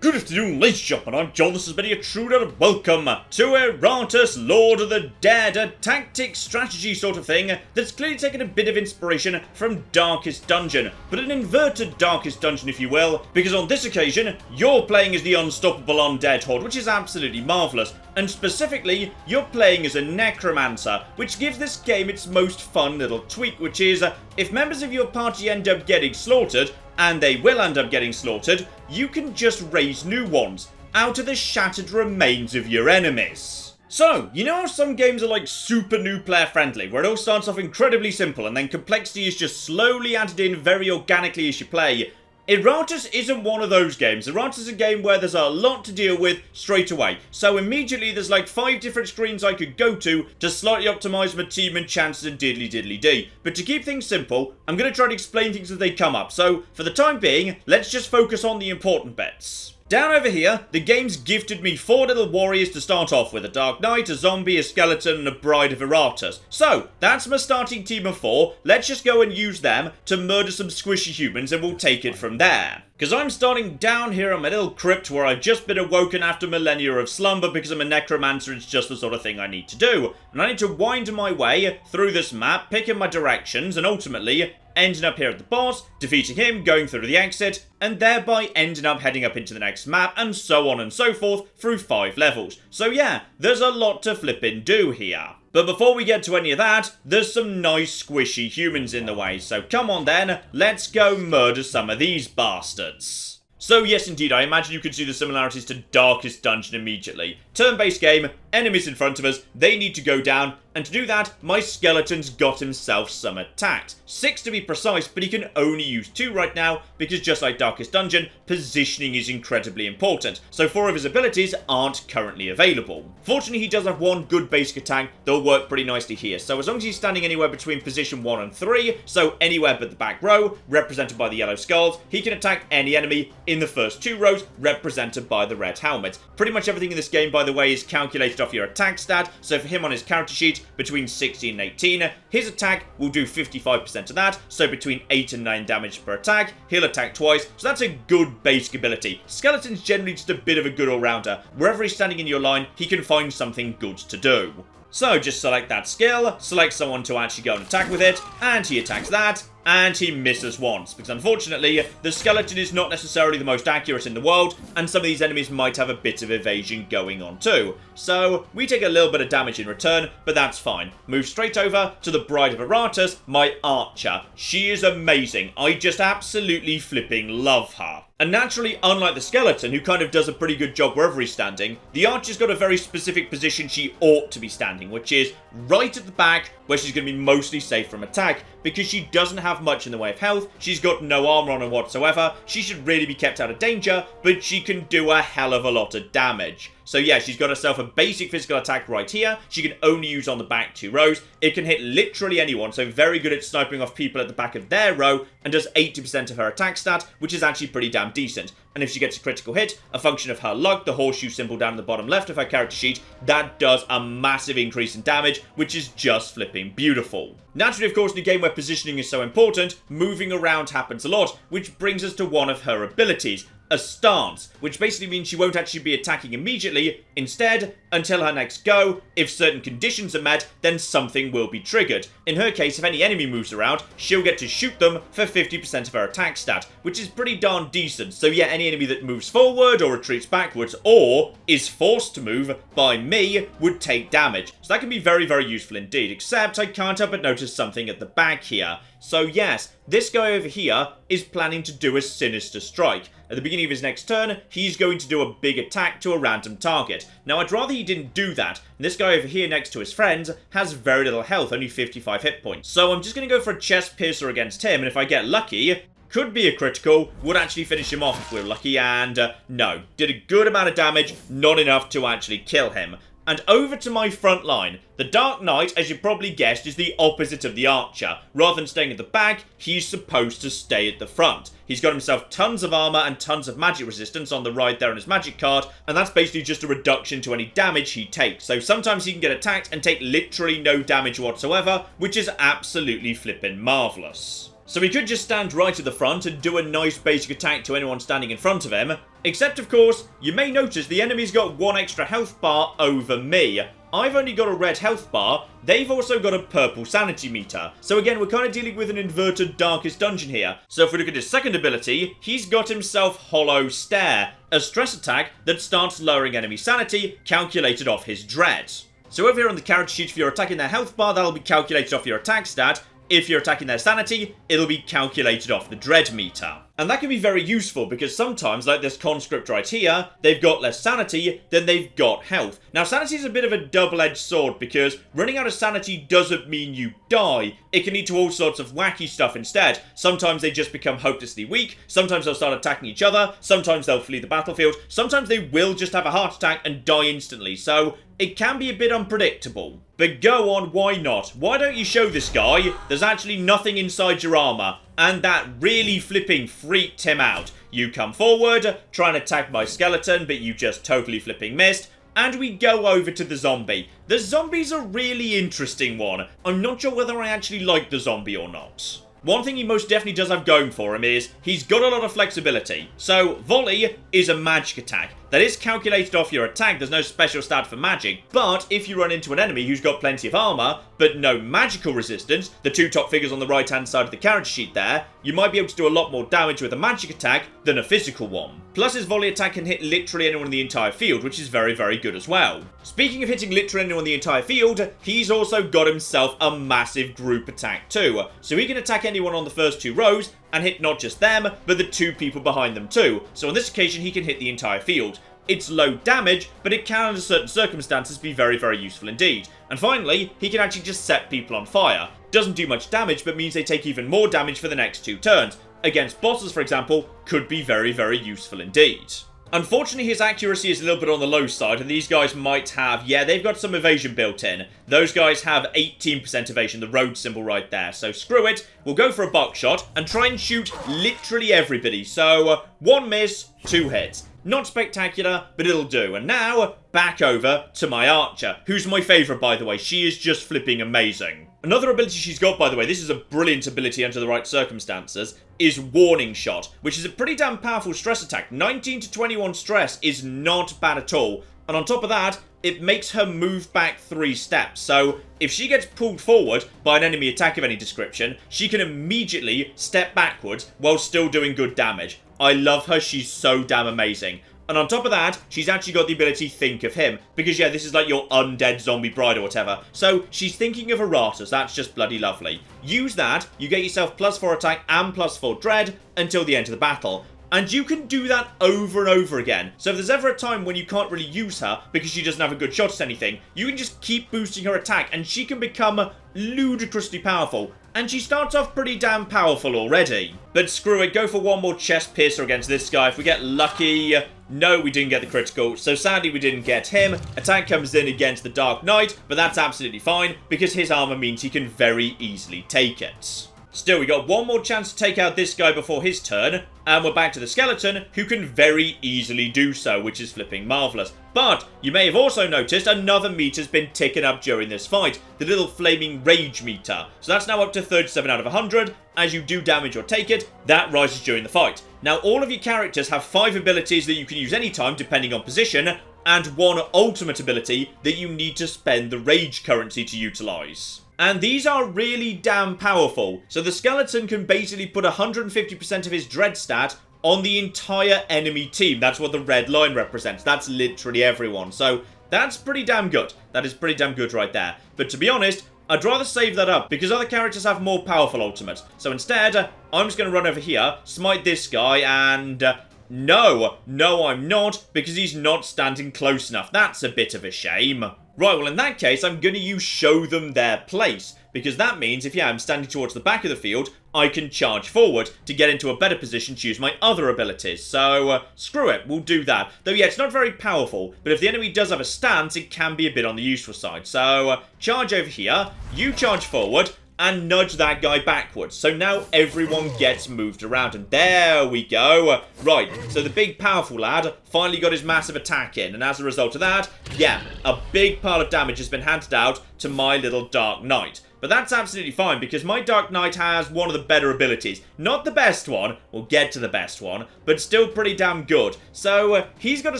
Good afternoon, ladies and gentlemen, I'm John, this has been a true and welcome to Iratus, Lord of the Dead, a tactic strategy sort of thing that's clearly taken a bit of inspiration from Darkest Dungeon, but an inverted Darkest Dungeon if you will, because on this occasion, you're playing as the unstoppable undead horde, which is absolutely marvellous, and specifically, you're playing as a Necromancer, which gives this game its most fun little tweak, which is, if members of your party end up getting slaughtered, and they will end up getting slaughtered, you can just raise new ones out of the shattered remains of your enemies. So, you know how some games are like super new player friendly, where it all starts off incredibly simple and then complexity is just slowly added in very organically as you play? Iratus isn't one of those games. Iratus is a game where there's a lot to deal with straight away. So immediately there's like 5 different screens I could go to slightly optimise my team and chances and diddly-diddly-dee. But to keep things simple, I'm going to try to explain things as they come up. So for the time being, let's just focus on the important bits. Down over here, the game's gifted me 4 little warriors to start off with. A Dark Knight, a Zombie, a Skeleton, and a Bride of Iratus. So, that's my starting team of 4. Let's just go and use them to murder some squishy humans and we'll take it from there. Because I'm starting down here on my little crypt where I've just been awoken after millennia of slumber because I'm a necromancer, it's just the sort of thing I need to do. And I need to wind my way through this map, picking my directions, and ultimately ending up here at the boss, defeating him, going through the exit, and thereby ending up heading up into the next map, and so on and so forth through 5 levels. So yeah, there's a lot to flippin' do here. But before we get to any of that, there's some nice squishy humans in the way, so come on then, let's go murder some of these bastards. So yes indeed, I imagine you could see the similarities to Darkest Dungeon immediately. Turn-based game, enemies in front of us, they need to go down, and to do that, my skeleton's got himself some attacks. 6 to be precise, but he can only use 2 right now, because just like Darkest Dungeon, positioning is incredibly important, so 4 of his abilities aren't currently available. Fortunately, he does have 1 good basic attack that'll work pretty nicely here, so as long as he's standing anywhere between position 1 and 3, so anywhere but the back row, represented by the yellow skulls, he can attack any enemy in the first 2 rows, represented by the red helmets. Pretty much everything in this game, by the way, is calculated off your attack stat, so for him on his character sheet, between 16 and 18, his attack will do 55% of that, so between 8 and 9 damage per attack, he'll attack twice, so that's a good basic ability. Skeleton's generally just a bit of a good all-rounder. Wherever he's standing in your line, he can find something good to do. So just select that skill, select someone to actually go and attack with it, and he attacks that, and he misses once, because unfortunately, the skeleton is not necessarily the most accurate in the world, and some of these enemies might have a bit of evasion going on too. So, we take a little bit of damage in return, but that's fine. Move straight over to the Bride of Iratus, my archer. She is amazing. I just absolutely flipping love her. And naturally, unlike the skeleton, who kind of does a pretty good job wherever he's standing, the archer's got a very specific position she ought to be standing, which is right at the back, where she's going to be mostly safe from attack, because she doesn't have much in the way of health, she's got no armor on her whatsoever, she should really be kept out of danger, but she can do a hell of a lot of damage. So yeah, she's got herself a basic physical attack right here, she can only use on the back 2 rows, it can hit literally anyone, so very good at sniping off people at the back of their row, and does 80% of her attack stat, which is actually pretty damn decent. And if she gets a critical hit, a function of her luck, the horseshoe symbol down in the bottom left of her character sheet, that does a massive increase in damage, which is just flipping beautiful. Naturally, of course, in a game where positioning is so important, moving around happens a lot, which brings us to one of her abilities, a stance, which basically means she won't actually be attacking immediately. Instead, until her next go, if certain conditions are met, then something will be triggered. In her case, if any enemy moves around, she'll get to shoot them for 50% of her attack stat, which is pretty darn decent. So yeah, any enemy that moves forward or retreats backwards or is forced to move by me would take damage. So that can be very, very useful indeed, except I can't help but notice something at the back here. So yes, this guy over here is planning to do a sinister strike. At the beginning of his next turn, he's going to do a big attack to a random target. Now, I'd rather he didn't do that. This guy over here next to his friends has very little health, only 55 hit points. So I'm just going to go for a chest piercer against him, and if I get lucky, could be a critical, would actually finish him off if we're lucky, and no. Did a good amount of damage, not enough to actually kill him. And over to my front line. The Dark Knight, as you probably guessed, is the opposite of the Archer. Rather than staying at the back, he's supposed to stay at the front. He's got himself tons of armor and tons of magic resistance on the right there on his magic card, and that's basically just a reduction to any damage he takes. So sometimes he can get attacked and take literally no damage whatsoever, which is absolutely flippin' marvellous. So he could just stand right at the front and do a nice basic attack to anyone standing in front of him. Except, of course, you may notice the enemy's got one extra health bar over me. I've only got a red health bar, they've also got a purple sanity meter. So again, we're kind of dealing with an inverted Darkest Dungeon here. So if we look at his second ability, he's got himself Hollow Stare, a stress attack that starts lowering enemy sanity, calculated off his dread. So over here on the character sheet, if you're attacking their health bar, that'll be calculated off your attack stat. If you're attacking their sanity, it'll be calculated off the dread meter. And that can be very useful because sometimes, like this conscript right here, they've got less sanity than they've got health. Now, sanity is a bit of a double-edged sword because running out of sanity doesn't mean you die. It can lead to all sorts of wacky stuff instead. Sometimes they just become hopelessly weak, sometimes they'll start attacking each other, sometimes they'll flee the battlefield, sometimes they will just have a heart attack and die instantly, so it can be a bit unpredictable. But go on, why not? Why don't you show this guy there's actually nothing inside your armor? And that really flipping freaked him out. You come forward, try and attack my skeleton, but you just totally flipping missed. And we go over to the zombie. The zombie's a really interesting one. I'm not sure whether I actually like the zombie or not. One thing he most definitely does have going for him is he's got a lot of flexibility. So, Volley is a magic attack. That is calculated off your attack, there's no special stat for magic, but if you run into an enemy who's got plenty of armor, but no magical resistance, the two top figures on the right hand side of the character sheet there, you might be able to do a lot more damage with a magic attack than a physical one. Plus his volley attack can hit literally anyone in the entire field, which is very, very good as well. Speaking of hitting literally anyone in the entire field, he's also got himself a massive group attack too. So he can attack anyone on the first two rows, and hit not just them, but the two people behind them too. So on this occasion, he can hit the entire field. It's low damage, but it can, under certain circumstances, be very, very useful indeed. And finally, he can actually just set people on fire. Doesn't do much damage, but means they take even more damage for the next two turns. Against bosses, for example, could be very, very useful indeed. Unfortunately, his accuracy is a little bit on the low side, and these guys might have, yeah, they've got some evasion built in. Those guys have 18% evasion, the road symbol right there. So screw it, we'll go for a buckshot and try and shoot literally everybody. So, one miss, two hits. Not spectacular, but it'll do. And now, back over to my archer, who's my favourite, by the way. She is just flipping amazing. Another ability she's got, by the way, this is a brilliant ability under the right circumstances, is Warning Shot, which is a pretty damn powerful stress attack. 19 to 21 stress is not bad at all. And on top of that, it makes her move back 3 steps. So if she gets pulled forward by an enemy attack of any description, she can immediately step backwards while still doing good damage. I love her, she's so damn amazing. And on top of that, she's actually got the ability Think of Him. Because yeah, this is like your undead zombie bride or whatever. So she's thinking of Iratus, that's just bloody lovely. Use that, you get yourself +4 attack and +4 dread until the end of the battle. And you can do that over and over again. So if there's ever a time when you can't really use her because she doesn't have a good shot at anything, you can just keep boosting her attack and she can become ludicrously powerful. And she starts off pretty damn powerful already. But screw it, go for one more chest piercer against this guy. If we get lucky... No, we didn't get the critical, so sadly we didn't get him. Attack comes in against the Dark Knight, but that's absolutely fine, because his armor means he can very easily take it. Still, we got one more chance to take out this guy before his turn, and we're back to the skeleton, who can very easily do so, which is flipping marvellous. But you may have also noticed another meter's been ticking up during this fight, the little flaming rage meter. So that's now up to 37 out of 100. As you do damage or take it, that rises during the fight. Now, all of your characters have 5 abilities that you can use anytime, depending on position, and 1 ultimate ability that you need to spend the rage currency to utilise. And these are really damn powerful. So the skeleton can basically put 150% of his dread stat on the entire enemy team. That's what the red line represents. That's literally everyone. So that's pretty damn good. That is pretty damn good right there. But to be honest, I'd rather save that up because other characters have more powerful ultimates. So instead, I'm just going to run over here, smite this guy, and... No, I'm not, because he's not standing close enough. That's a bit of a shame. Right, well in that case, I'm going to use Show Them Their Place, because that means if, yeah, I'm standing towards the back of the field, I can charge forward to get into a better position to use my other abilities. So, screw it, we'll do that. Though, yeah, it's not very powerful, but if the enemy does have a stance, it can be a bit on the useful side. So, charge over here, you charge forward, and nudge that guy backwards. So now everyone gets moved around. And there we go. Right, so the big powerful lad finally got his massive attack in. And as a result of that, yeah, a big pile of damage has been handed out to my little Dark Knight. But but that's absolutely fine because my Dark Knight has one of the better abilities. Not the best one, we'll get to the best one, but still pretty damn good. So he's got a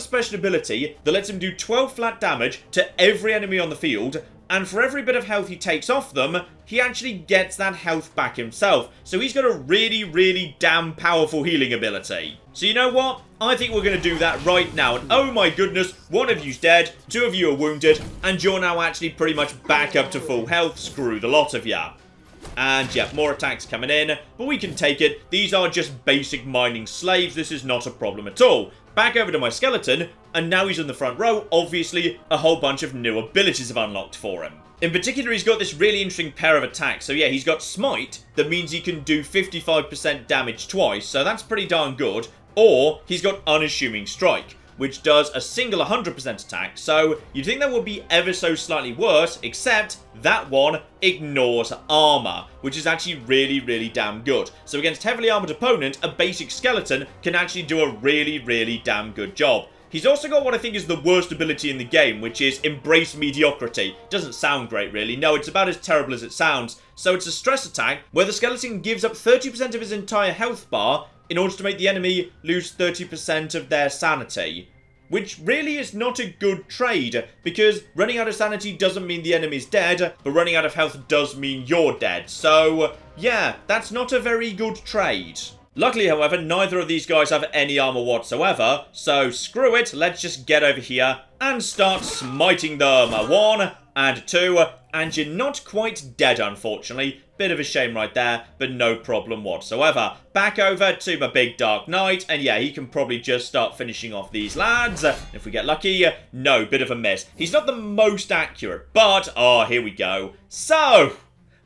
special ability that lets him do 12 flat damage to every enemy on the field, and for every bit of health he takes off them, he actually gets that health back himself. So he's got a really, really damn powerful healing ability. So you know what? I think we're going to do that right now. And oh my goodness, one of you's dead, two of you are wounded, and you're now actually pretty much back up to full health. Screw the lot of ya. And yeah, more attacks coming in, but we can take it. These are just basic mining slaves. This is not a problem at all. Back over to my skeleton, and now he's in the front row. Obviously, a whole bunch of new abilities have unlocked for him. In particular, he's got this really interesting pair of attacks. So yeah, he's got Smite, that means he can do 55% damage twice, so that's pretty darn good. Or, he's got Unassuming Strike, which does a single 100% attack, so you'd think that would be ever so slightly worse, except that one ignores armor, which is actually really, really damn good. So against heavily armored opponent, a basic skeleton can actually do a really, really damn good job. He's also got what I think is the worst ability in the game, which is Embrace Mediocrity. Doesn't sound great, really. No, it's about as terrible as it sounds. So it's a stress attack, where the skeleton gives up 30% of his entire health bar in order to make the enemy lose 30% of their sanity. Which really is not a good trade, because running out of sanity doesn't mean the enemy's dead, but running out of health does mean you're dead. So, yeah, that's not a very good trade. Luckily, however, neither of these guys have any armor whatsoever, so screw it, let's just get over here and start smiting them. 1 and 2, and you're not quite dead, unfortunately. Bit of a shame right there, but no problem whatsoever. Back over to my big Dark Knight, and yeah, he can probably just start finishing off these lads. If we get lucky, no, bit of a miss. He's not the most accurate, but, oh, here we go. So,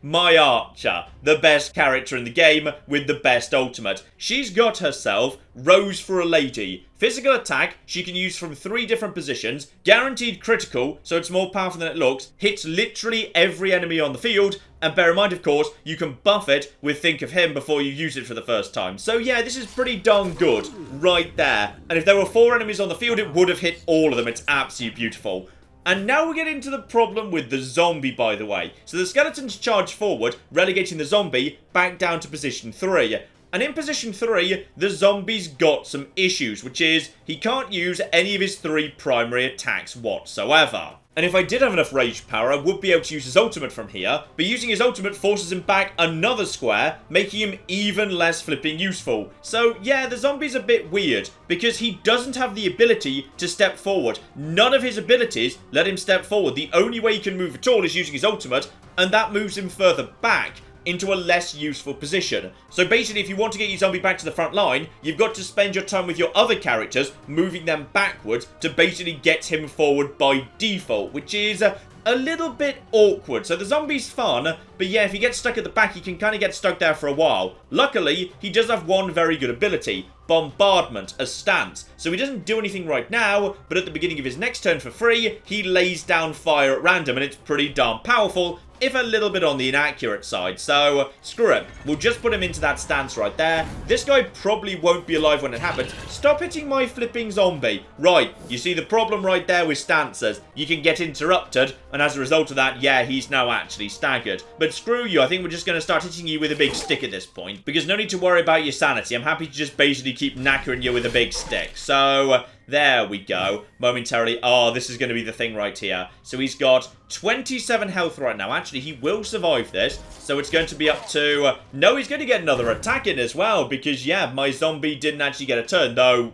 my Archer, the best character in the game with the best ultimate. She's got herself Rose for a Lady. Physical attack she can use from 3 different positions, guaranteed critical, so it's more powerful than it looks, hits literally every enemy on the field, and bear in mind, of course, you can buff it with Think of Him before you use it for the first time. So yeah, this is pretty darn good right there. And if there were 4 enemies on the field, it would have hit all of them. It's absolutely beautiful. And now we get into the problem with the zombie, by the way. So the skeletons charge forward, relegating the zombie back down to position 3. And in position 3, the zombie's got some issues, which is he can't use any of his 3 primary attacks whatsoever. And if I did have enough rage power, I would be able to use his ultimate from here, but using his ultimate forces him back another square, making him even less flipping useful. So yeah, the zombie's a bit weird, because he doesn't have the ability to step forward. None of his abilities let him step forward. The only way he can move at all is using his ultimate, and that moves him further back into a less useful position. So basically, if you want to get your zombie back to the front line, you've got to spend your time with your other characters, moving them backwards to basically get him forward by default, which is a little bit awkward. So the zombie's fun, but yeah, if he gets stuck at the back, he can kind of get stuck there for a while. Luckily, he does have one very good ability, Bombardment, as stance. So he doesn't do anything right now, but at the beginning of his next turn for free, he lays down fire at random, and it's pretty darn powerful, if a little bit on the inaccurate side. So, screw it. We'll just put him into that stance right there. This guy probably won't be alive when it happens. Stop hitting my flipping zombie. Right, you see the problem right there with stances. You can get interrupted, and as a result of that, yeah, he's now actually staggered. But screw you, I think we're just going to start hitting you with a big stick at this point, because no need to worry about your sanity. I'm happy to just basically keep knackering you with a big stick. So, there we go. Momentarily. Oh, this is going to be the thing right here. So he's got 27 health right now. Actually, he will survive this. So it's going to be up to... no, he's going to get another attack in as well. Because, yeah, my zombie didn't actually get a turn, though.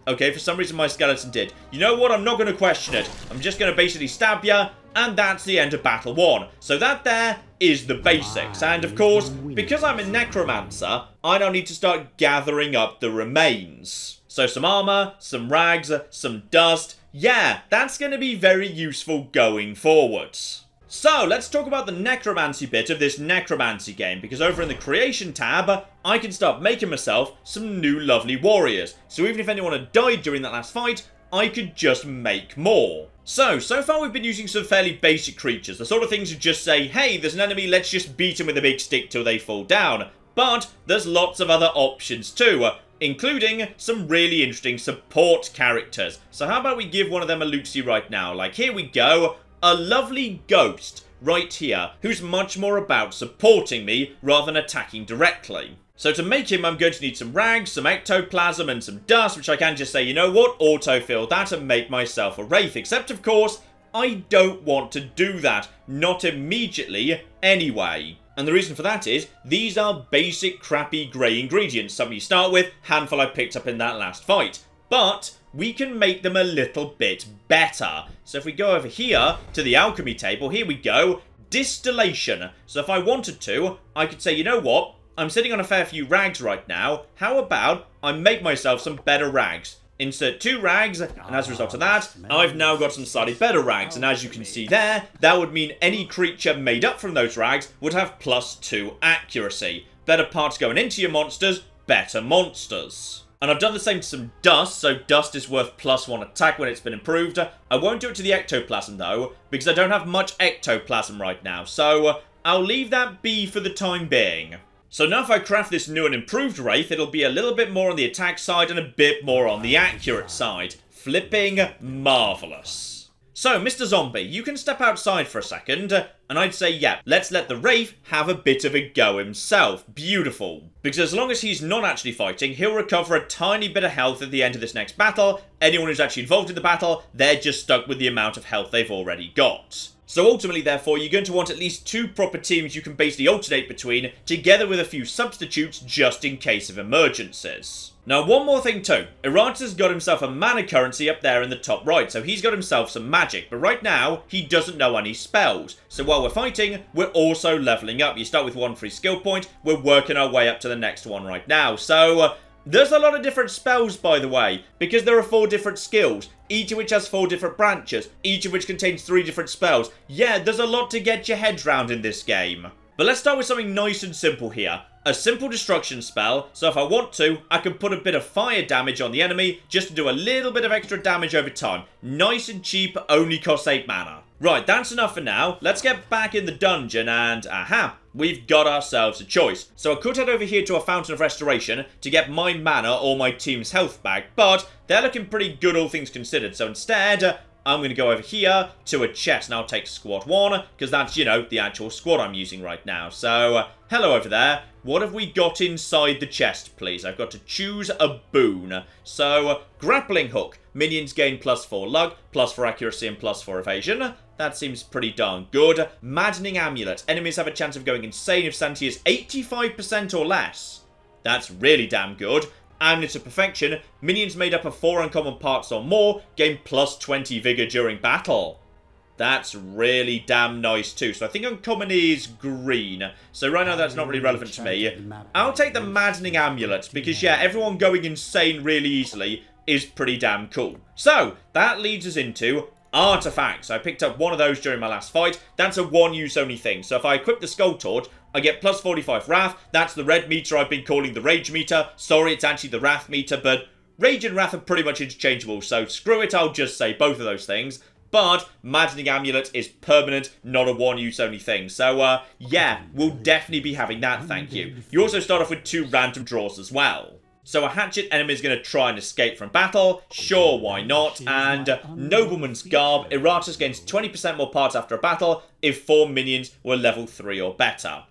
Okay, for some reason my skeleton did. You know what? I'm not going to question it. I'm just going to basically stab ya. And that's the end of battle 1. So that there is the basics. And of course, because I'm a necromancer, I now need to start gathering up the remains. So some armor, some rags, some dust. Yeah, that's going to be very useful going forwards. So, let's talk about the necromancy bit of this necromancy game, because over in the creation tab, I can start making myself some new lovely warriors. So even if anyone had died during that last fight, I could just make more. So far we've been using some fairly basic creatures, the sort of things you just say, hey, there's an enemy, let's just beat him with a big stick till they fall down. But there's lots of other options too, including some really interesting support characters. So how about we give one of them a Lucy right now? Like, here we go, a lovely ghost. right here, who's much more about supporting me rather than attacking directly. So to make him, I'm going to need some rags, some ectoplasm, and some dust, which I can just say, you know what, autofill that and make myself a wraith. Except, of course, I don't want to do that. Not immediately, anyway. And the reason for that is, these are basic crappy grey ingredients. Some you start with, handful I picked up in that last fight. But we can make them a little bit better. So if we go over here to the alchemy table, here we go, distillation. So if I wanted to, I could say, you know what, I'm sitting on a fair few rags right now. How about I make myself some better rags? Insert 2 rags, and as a result of that, I've now got some slightly better rags, and as you can see there, that would mean any creature made up from those rags would have +2 accuracy. Better parts going into your monsters, better monsters. And I've done the same to some dust, so dust is worth +1 attack when it's been improved. I won't do it to the ectoplasm though, because I don't have much ectoplasm right now, so I'll leave that be for the time being. So now if I craft this new and improved Wraith, it'll be a little bit more on the attack side and a bit more on the accurate side. Flipping marvellous. So, Mr. Zombie, you can step outside for a second, and I'd say, yeah, let's let the Wraith have a bit of a go himself. Beautiful. Because as long as he's not actually fighting, he'll recover a tiny bit of health at the end of this next battle. Anyone who's actually involved in the battle, they're just stuck with the amount of health they've already got. So ultimately, therefore, you're going to want at least 2 proper teams you can basically alternate between, together with a few substitutes just in case of emergencies. Now, one more thing too. Iratus has got himself a mana currency up there in the top right, so he's got himself some magic, but right now, he doesn't know any spells. So while we're fighting, we're also leveling up. You start with 1 free skill point, we're working our way up to the next one right now. So, there's a lot of different spells, by the way, because there are 4 different skills, each of which has 4 different branches, each of which contains 3 different spells. Yeah, there's a lot to get your head round in this game. But let's start with something nice and simple here. A simple destruction spell, so if I want to, I can put a bit of fire damage on the enemy, just to do a little bit of extra damage over time. Nice and cheap, only costs 8 mana. Right, that's enough for now. Let's get back in the dungeon and, aha, we've got ourselves a choice. So I could head over here to a Fountain of Restoration to get my mana or my team's health back, but they're looking pretty good all things considered. So instead, I'm going to go over here to a chest, and I'll take squad 1, because that's, you know, the actual squad I'm using right now. So, hello over there. What have we got inside the chest, please? I've got to choose a boon. So, grappling hook. Minions gain +4 luck, +4 accuracy, and +4 evasion. That seems pretty darn good. Maddening amulet. Enemies have a chance of going insane if sanity is 85% or less. That's really damn good. Amulet of Perfection. Minions made up of 4 uncommon parts or more gain +20 vigor during battle. That's really damn nice too. So I think uncommon is green. So right now that's not really relevant to me. I'll take the Maddening Amulet because, yeah, everyone going insane really easily is pretty damn cool. So that leads us into artifacts. I picked up one of those during my last fight. That's a 1-use only thing. So if I equip the Skull Torch, I get +45 Wrath. That's the red meter I've been calling the Rage meter. Sorry, it's actually the Wrath meter, but Rage and Wrath are pretty much interchangeable, so screw it, I'll just say both of those things. But Maddening Amulet is permanent, not a 1-use only thing. So, yeah, we'll definitely be having that, thank you. You also start off with 2 random draws as well. So a hatchet enemy is going to try and escape from battle. Sure, why not? And Nobleman's Garb. Iratus gains 20% more parts after a battle if 4 minions were level 3 or better.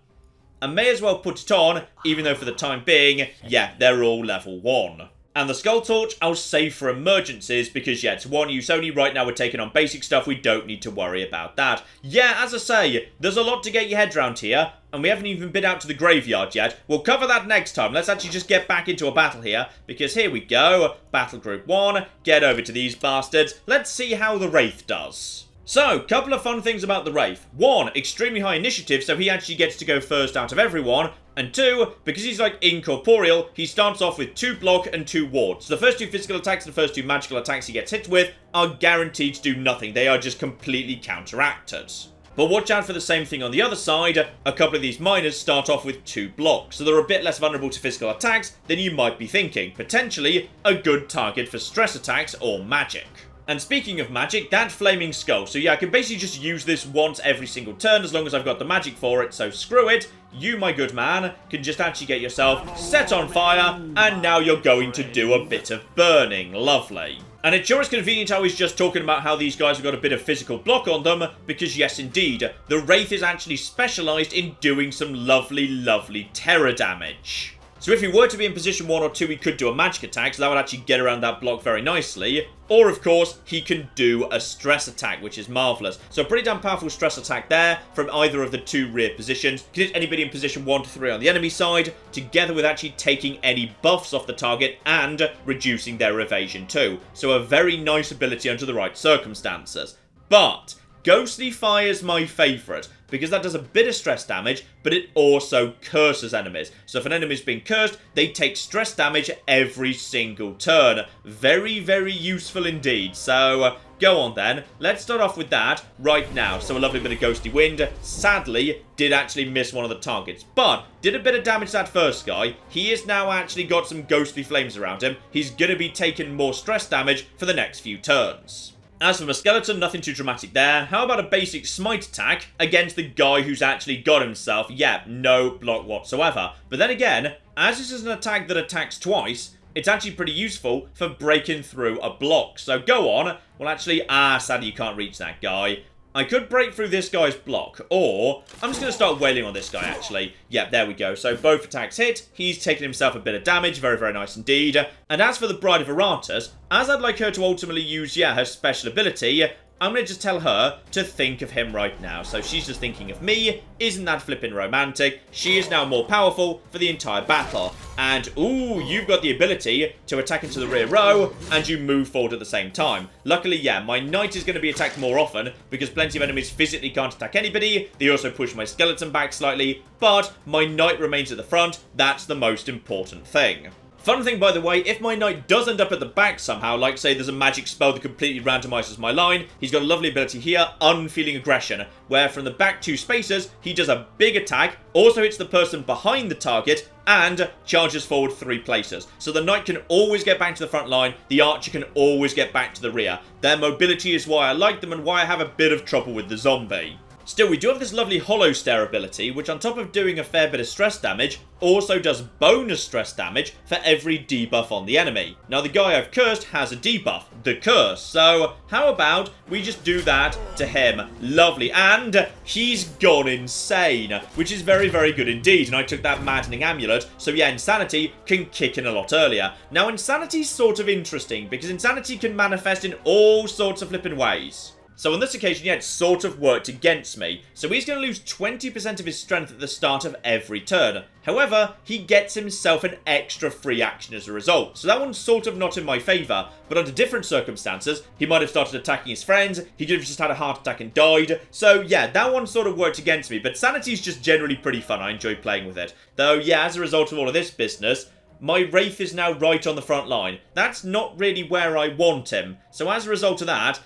I may as well put it on, even though for the time being, yeah, they're all level 1. And the Skull Torch, I'll save for emergencies, because yeah, it's 1-use only. Right now we're taking on basic stuff, we don't need to worry about that. Yeah, as I say, there's a lot to get your head round here, and we haven't even been out to the graveyard yet. We'll cover that next time. Let's actually just get back into a battle here, because here we go. Battle Group 1, get over to these bastards. Let's see how the Wraith does. So, couple of fun things about the Wraith. 1, extremely high initiative, so he actually gets to go first out of everyone. And 2, because he's like incorporeal, he starts off with 2 block and 2 ward. So the first 2 physical attacks and the first 2 magical attacks he gets hit with are guaranteed to do nothing. They are just completely counteracted. But watch out for the same thing on the other side. A couple of these miners start off with 2 blocks, so they're a bit less vulnerable to physical attacks than you might be thinking. Potentially a good target for stress attacks or magic. And speaking of magic, that Flaming Skull. So yeah, I can basically just use this once every single turn as long as I've got the magic for it. So screw it. You, my good man, can just actually get yourself set on fire. And now you're going to do a bit of burning. Lovely. And it sure is convenient how he's just talking about how these guys have got a bit of physical block on them, because yes indeed, the Wraith is actually specialised in doing some lovely, lovely terror damage. So if he were to be in position 1 or 2, he could do a magic attack, so that would actually get around that block very nicely. Or, of course, he can do a stress attack, which is marvellous. So a pretty damn powerful stress attack there from either of the 2 rear positions. Can hit anybody in position 1 to 3 on the enemy side, together with actually taking any buffs off the target and reducing their evasion too. So a very nice ability under the right circumstances. But Ghostly Fire's my favourite, because that does a bit of stress damage, but it also curses enemies. So if an enemy is being cursed, they take stress damage every single turn. Very, very useful indeed. So go on then. Let's start off with that right now. So a lovely bit of Ghostly Wind. Sadly, did actually miss one of the targets, but did a bit of damage to that first guy. He has now actually got some Ghostly Flames around him. He's going to be taking more stress damage for the next few turns. As for my skeleton, nothing too dramatic there. How about a basic smite attack against the guy who's actually got himself? Yeah, no block whatsoever. But then again, as this is an attack that attacks twice, it's actually pretty useful for breaking through a block. So go on. Well, actually, sadly you can't reach that guy. I could break through this guy's block, or I'm just going to start wailing on this guy, actually. Yeah, there we go. So both attacks hit. He's taken himself a bit of damage. Very, very nice indeed. And as for the Bride of Iratus, as I'd like her to ultimately use, her special ability, I'm going to just tell her to think of him right now. So she's just thinking of me. Isn't that flipping romantic? She is now more powerful for the entire battle. And, ooh, you've got the ability to attack into the rear row, and you move forward at the same time. Luckily, my knight is going to be attacked more often, because plenty of enemies physically can't attack anybody. They also push my skeleton back slightly, but my knight remains at the front. That's the most important thing. Fun thing, by the way, if my knight does end up at the back somehow, like say there's a magic spell that completely randomizes my line, he's got a lovely ability here, Unfeeling Aggression, where from the back 2 spaces, he does a big attack, also hits the person behind the target, and charges forward 3 places. So the knight can always get back to the front line, the archer can always get back to the rear. Their mobility is why I like them and why I have a bit of trouble with the zombie. Still, we do have this lovely Hollow Stare ability, which on top of doing a fair bit of stress damage, also does bonus stress damage for every debuff on the enemy. Now, the guy I've cursed has a debuff, the curse, so how about we just do that to him? Lovely, and he's gone insane, which is very, very good indeed, and I took that Maddening Amulet, so Insanity can kick in a lot earlier. Now, Insanity's sort of interesting, because Insanity can manifest in all sorts of flipping ways. So on this occasion, it sort of worked against me. So he's going to lose 20% of his strength at the start of every turn. However, he gets himself an extra free action as a result. So that one's sort of not in my favour. But under different circumstances, he might have started attacking his friends. He could have just had a heart attack and died. So that one sort of worked against me. But Sanity's just generally pretty fun. I enjoy playing with it. Though, as a result of all of this business, my Wraith is now right on the front line. That's not really where I want him. So as a result of that,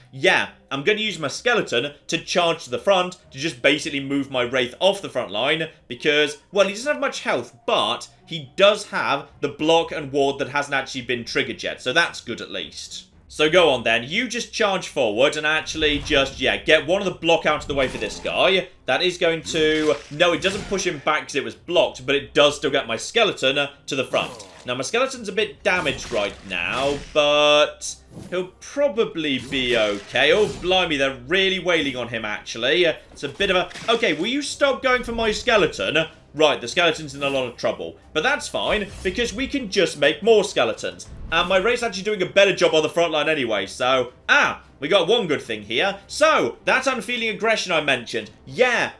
I'm going to use my skeleton to charge to the front to just basically move my Wraith off the front line because, well, he doesn't have much health, but he does have the block and ward that hasn't actually been triggered yet, so that's good at least. So go on then, you just charge forward and actually just, get one of the block out of the way for this guy. That is going to, no, it doesn't push him back because it was blocked, but it does still get my skeleton to the front. Now my skeleton's a bit damaged right now, but he'll probably be okay. Oh, blimey, they're really wailing on him actually. It's a bit of a, okay, will you stop going for my skeleton? Right, the skeleton's in a lot of trouble. But that's fine, because we can just make more skeletons. And my Wraith's actually doing a better job on the front line anyway, so... we got one good thing here. So, that Unfeeling Aggression I mentioned.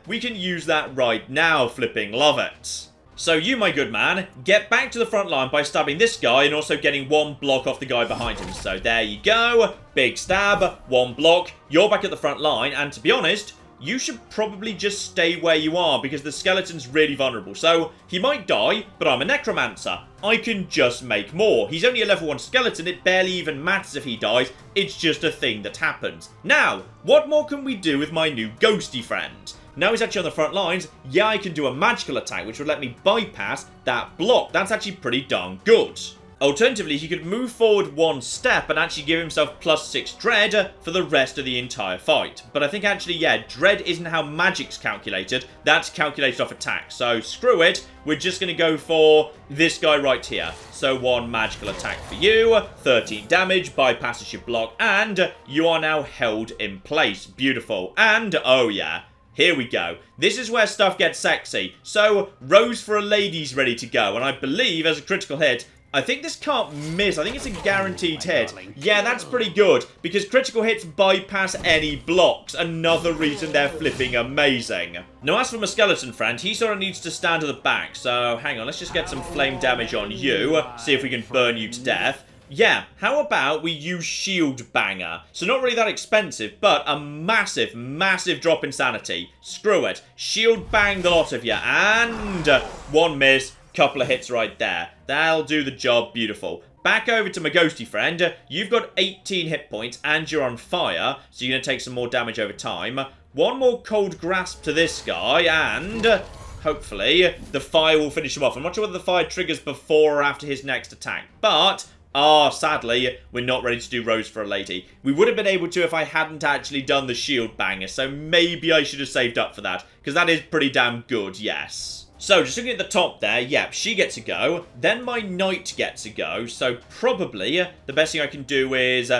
We can use that right now, flipping love it. So you, my good man, get back to the front line by stabbing this guy and also getting one block off the guy behind him. So there you go. Big stab, one block. You're back at the front line, and to be honest, you should probably just stay where you are because the skeleton's really vulnerable. So, he might die, but I'm a necromancer. I can just make more. He's only a level 1 skeleton, it barely even matters if he dies. It's just a thing that happens. Now, what more can we do with my new ghosty friend? Now he's actually on the front lines, I can do a magical attack, which would let me bypass that block. That's actually pretty darn good. Alternatively, he could move forward one step and actually give himself +6 dread for the rest of the entire fight. But I think actually, yeah, dread isn't how magic's calculated. That's calculated off attack. So screw it. We're just going to go for this guy right here. So 1 magical attack for you, 13 damage, bypasses your block, and you are now held in place. Beautiful. And, oh yeah, here we go. This is where stuff gets sexy. So, Rose for a lady's ready to go, and I believe as a critical hit, I think this can't miss. I think it's a guaranteed hit. Yeah, that's pretty good, because critical hits bypass any blocks. Another reason they're flipping amazing. Now, as for my skeleton friend, he sort of needs to stand to the back. So, hang on, let's just get some flame damage on you. See if we can burn you to death. Yeah, how about we use Shield Banger? So not really that expensive, but a massive, massive drop in sanity. Screw it. Shield Bang the lot of you. And 1 miss. Couple of hits right there. That'll do the job. Beautiful. Back over to my ghosty friend. You've got 18 hit points and you're on fire, so you're going to take some more damage over time. 1 more cold grasp to this guy, and hopefully the fire will finish him off. I'm not sure whether the fire triggers before or after his next attack, but sadly, we're not ready to do Rose for a Lady. We would have been able to if I hadn't actually done the Shield Banger, so maybe I should have saved up for that, because that is pretty damn good, yes. So, just looking at the top there, yep, she gets a go. Then my knight gets a go. So, probably, the best thing I can do is,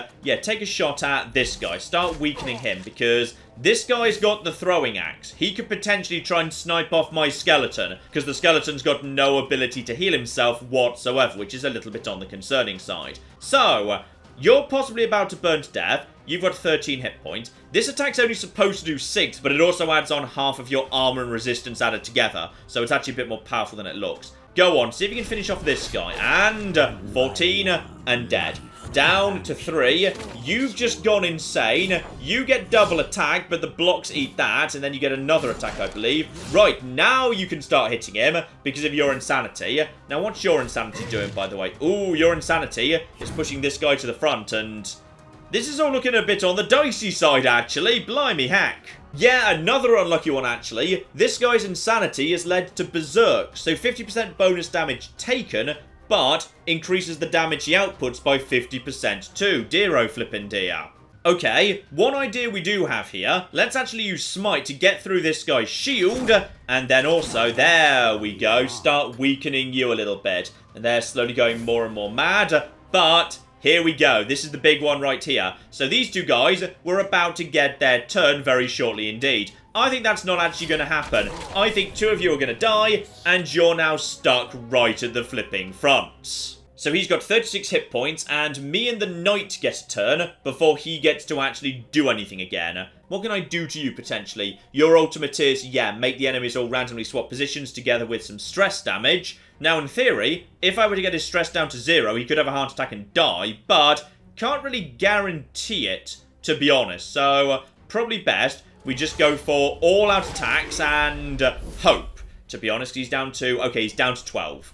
take a shot at this guy. Start weakening him, because this guy's got the throwing axe. He could potentially try and snipe off my skeleton, because the skeleton's got no ability to heal himself whatsoever, which is a little bit on the concerning side. So, you're possibly about to burn to death. You've got 13 hit points. This attack's only supposed to do 6, but it also adds on half of your armor and resistance added together. So it's actually a bit more powerful than it looks. Go on, see if you can finish off this guy. And 14 and dead. Down to 3. You've just gone insane. You get double attack, but the blocks eat that, and then you get another attack, I believe. Right, now you can start hitting him because of your insanity. Now, what's your insanity doing, by the way? Ooh, your insanity is pushing this guy to the front, and this is all looking a bit on the dicey side, actually. Blimey heck. Yeah, another unlucky one, actually. This guy's insanity has led to Berserk, so 50% bonus damage taken, but increases the damage he outputs by 50% too. Dear flippin' dear. Okay, one idea we do have here. Let's actually use Smite to get through this guy's shield, and then also, there we go, start weakening you a little bit. And they're slowly going more and more mad, but here we go. This is the big one right here. So these two guys were about to get their turn very shortly indeed. I think that's not actually going to happen. I think 2 of you are going to die, and you're now stuck right at the flipping front. So he's got 36 hit points, and me and the knight get a turn before he gets to actually do anything again. What can I do to you, potentially? Your ultimate is, make the enemies all randomly swap positions together with some stress damage. Now, in theory, if I were to get his stress down to 0, he could have a heart attack and die, but can't really guarantee it, to be honest. So, probably best we just go for all-out attacks and hope. To be honest, he's down to 12.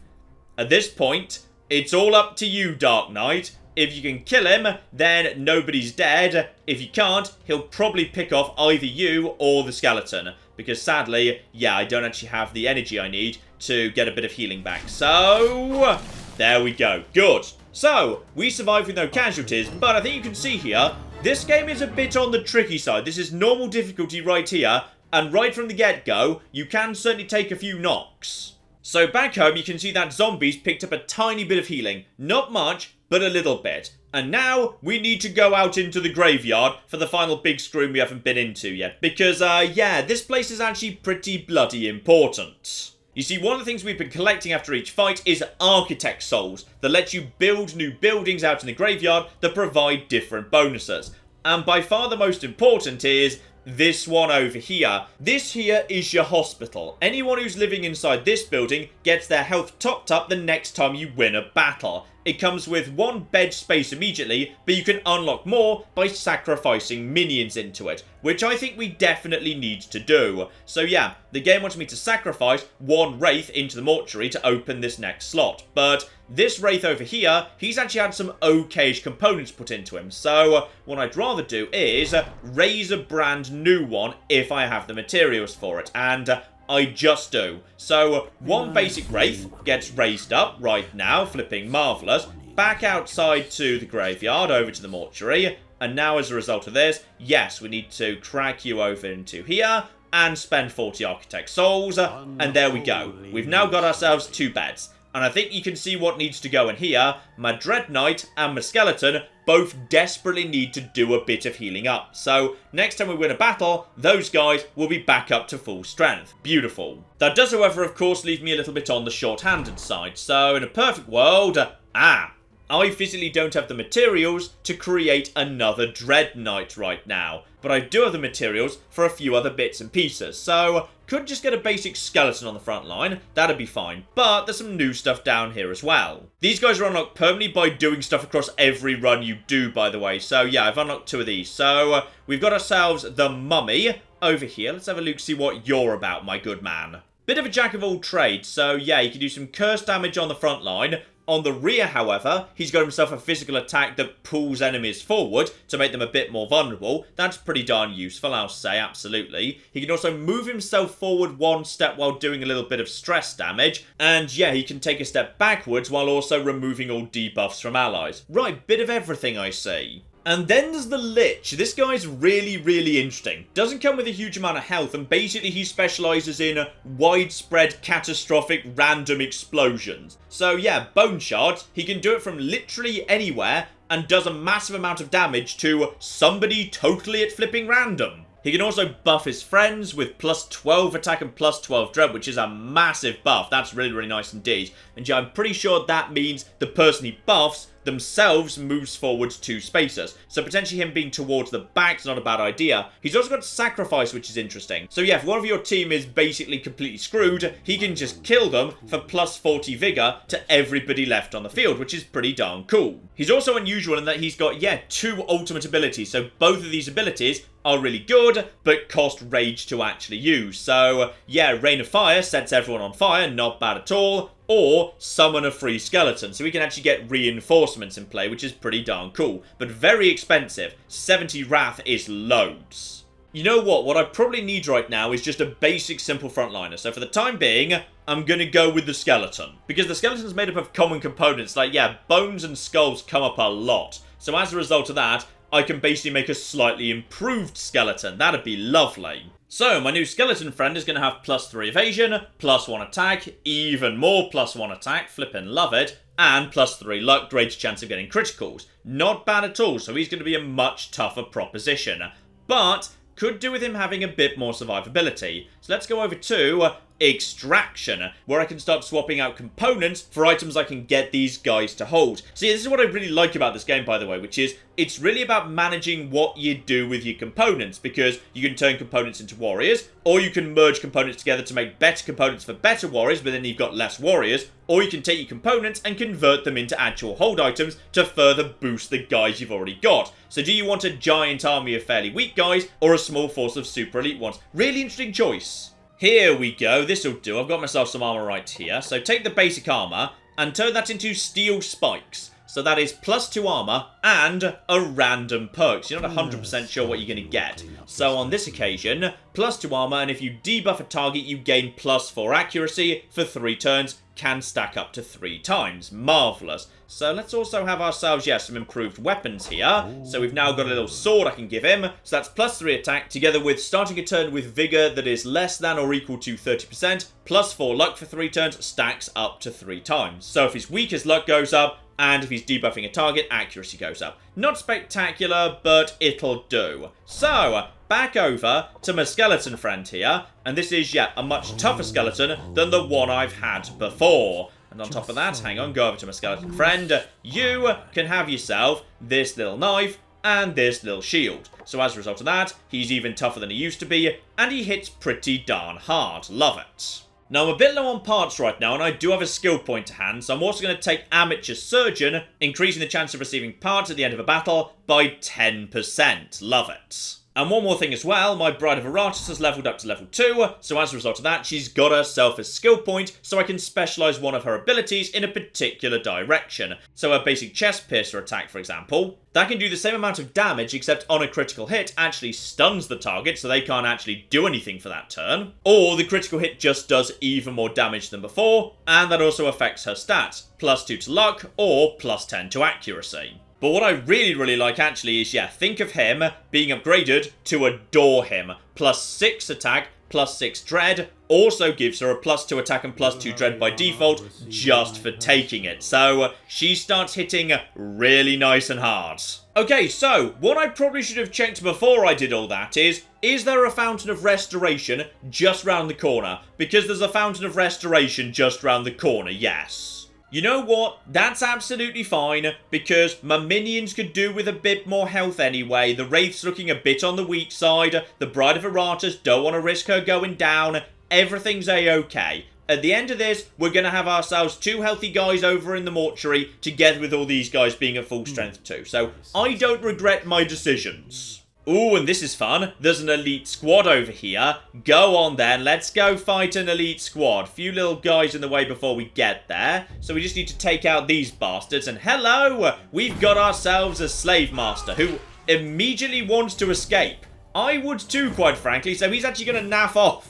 At this point, it's all up to you, Dark Knight. If you can kill him, then nobody's dead. If you can't, he'll probably pick off either you or the skeleton. Because sadly, I don't actually have the energy I need to get a bit of healing back. So, there we go. Good. So, we survived with no casualties, but I think you can see here, this game is a bit on the tricky side. This is normal difficulty right here, and right from the get-go, you can certainly take a few knocks. So back home, you can see that zombies picked up a tiny bit of healing. Not much, but a little bit. And now, we need to go out into the graveyard for the final big scream we haven't been into yet. Because, this place is actually pretty bloody important. You see, one of the things we've been collecting after each fight is Architect Souls that let you build new buildings out in the graveyard that provide different bonuses. And by far the most important is this one over here. This here is your hospital. Anyone who's living inside this building gets their health topped up the next time you win a battle. It comes with 1 bed space immediately, but you can unlock more by sacrificing minions into it, which I think we definitely need to do. So the game wants me to sacrifice 1 Wraith into the mortuary to open this next slot. But this Wraith over here, he's actually had some okay-ish components put into him. So what I'd rather do is raise a brand new one if I have the materials for it. And I just do. So, one basic Wraith gets raised up right now, flipping marvellous. Back outside to the graveyard, over to the mortuary. And now as a result of this, yes, we need to crack you over into here and spend 40 Architect Souls. And there we go. We've now got ourselves 2 beds. And I think you can see what needs to go in here. My Dread Knight and my Skeleton both desperately need to do a bit of healing up. So, next time we win a battle, those guys will be back up to full strength. Beautiful. That does, however, of course, leave me a little bit on the short-handed side. So, in a perfect world, I physically don't have the materials to create another Dread Knight right now. But I do have the materials for a few other bits and pieces. So, could just get a basic skeleton on the front line. That'd be fine. But there's some new stuff down here as well. These guys are unlocked permanently by doing stuff across every run you do, by the way. So, yeah, I've unlocked 2 of these. So, we've got ourselves the Mummy over here. Let's have a look, see what you're about, my good man. Bit of a jack of all trades. So, yeah, you can do some curse damage on the front line. On the rear, however, he's got himself a physical attack that pulls enemies forward to make them a bit more vulnerable. That's pretty darn useful, I'll say, absolutely. He can also move himself forward 1 step while doing a little bit of stress damage. And yeah, he can take a step backwards while also removing all debuffs from allies. Right, bit of everything, I see. And then there's the Lich. This guy's really, really interesting. Doesn't come with a huge amount of health, and basically he specialises in widespread, catastrophic, random explosions. So yeah, Bone Shards, he can do it from literally anywhere, and does a massive amount of damage to somebody totally at flipping random. He can also buff his friends with plus 12 attack and plus 12 dread, which is a massive buff. That's really, really nice indeed. And yeah, I'm pretty sure that means the person he buffs themselves moves forward 2 spaces. So potentially him being towards the back's not a bad idea. He's also got Sacrifice, which is interesting. So yeah, if one of your team is basically completely screwed, he can just kill them for plus 40 vigor to everybody left on the field, which is pretty darn cool. He's also unusual in that he's got, yeah, 2 ultimate abilities. So both of these abilities are really good, but cost rage to actually use. So yeah, Rain of Fire sets everyone on fire, not bad at all. Or summon a free skeleton, so we can actually get reinforcements in play, which is pretty darn cool. But very expensive. 70 Wrath is loads. You know what I probably need right now is just a basic simple frontliner. So for the time being, I'm going to go with the skeleton. Because the skeleton's made up of common components, like yeah, bones and skulls come up a lot. So as a result of that, I can basically make a slightly improved skeleton. That'd be lovely. So, my new skeleton friend is going to have plus 3 evasion, plus 1 attack, even more plus 1 attack, flippin' love it, and plus 3 luck, greater chance of getting criticals. Not bad at all, so he's going to be a much tougher proposition. But, could do with him having a bit more survivability. So let's go over to Extraction, where I can start swapping out components for items I can get these guys to hold. See, this is what I really like about this game, by the way, which is it's really about managing what you do with your components, because you can turn components into warriors, or you can merge components together to make better components for better warriors, but then you've got less warriors, or you can take your components and convert them into actual hold items to further boost the guys you've already got. So do you want a giant army of fairly weak guys, or a small force of super elite ones? Really interesting choice. Here we go, this'll do. I've got myself some armor right here. So take the basic armor and turn that into steel spikes. So that is plus 2 armor and a random perk. So you're not 100% sure what you're going to get. So on this occasion, plus 2 armor, and if you debuff a target, you gain plus 4 accuracy for 3 turns. Can stack up to 3 times. Marvellous. So let's also have ourselves, yes, some improved weapons here. So we've now got a little sword I can give him. So that's plus 3 attack, together with starting a turn with vigor that is less than or equal to 30%, plus 4 luck for 3 turns, stacks up to 3 times. So if his weakest luck goes up, and if he's debuffing a target, accuracy goes up. Not spectacular, but it'll do. So, back over to my skeleton friend here. And this is, yeah, a much tougher skeleton than the one I've had before. And on top of that, hang on, go over to my skeleton friend. You can have yourself this little knife and this little shield. So as a result of that, he's even tougher than he used to be, and he hits pretty darn hard. Love it. Now, I'm a bit low on parts right now, and I do have a skill point to hand, so I'm also going to take Amateur Surgeon, increasing the chance of receiving parts at the end of a battle by 10%. Love it. And one more thing as well, my Bride of Iratus has leveled up to level 2, so as a result of that, she's got herself a skill point, so I can specialise one of her abilities in a particular direction. So her basic chest piercer attack, for example, that can do the same amount of damage, except on a critical hit, actually stuns the target, so they can't actually do anything for that turn. Or the critical hit just does even more damage than before, and that also affects her stats, +2 to luck, or +10 to accuracy. But what I really like actually is, yeah, think of him being upgraded to Adore him. +6 attack, +6 dread, also gives her a +2 attack and +2 dread by default, just for taking it. So she starts hitting really nice and hard. Okay, so what I probably should have checked before I did all that is there a Fountain of Restoration just round the corner? Because there's a Fountain of Restoration just round the corner, yes. You know what? That's absolutely fine, because my minions could do with a bit more health anyway. The Wraith's looking a bit on the weak side. The Bride of Iratus, don't want to risk her going down. Everything's a-okay. At the end of this, we're going to have ourselves 2 healthy guys over in the mortuary, together with all these guys being at full strength too. So, I don't regret my decisions. Ooh, and this is fun. There's an elite squad over here. Go on then, let's go fight an elite squad. Few little guys in the way before we get there. So we just need to take out these bastards. And hello, we've got ourselves a slave master who immediately wants to escape. I would too, quite frankly, so he's actually going to naff off.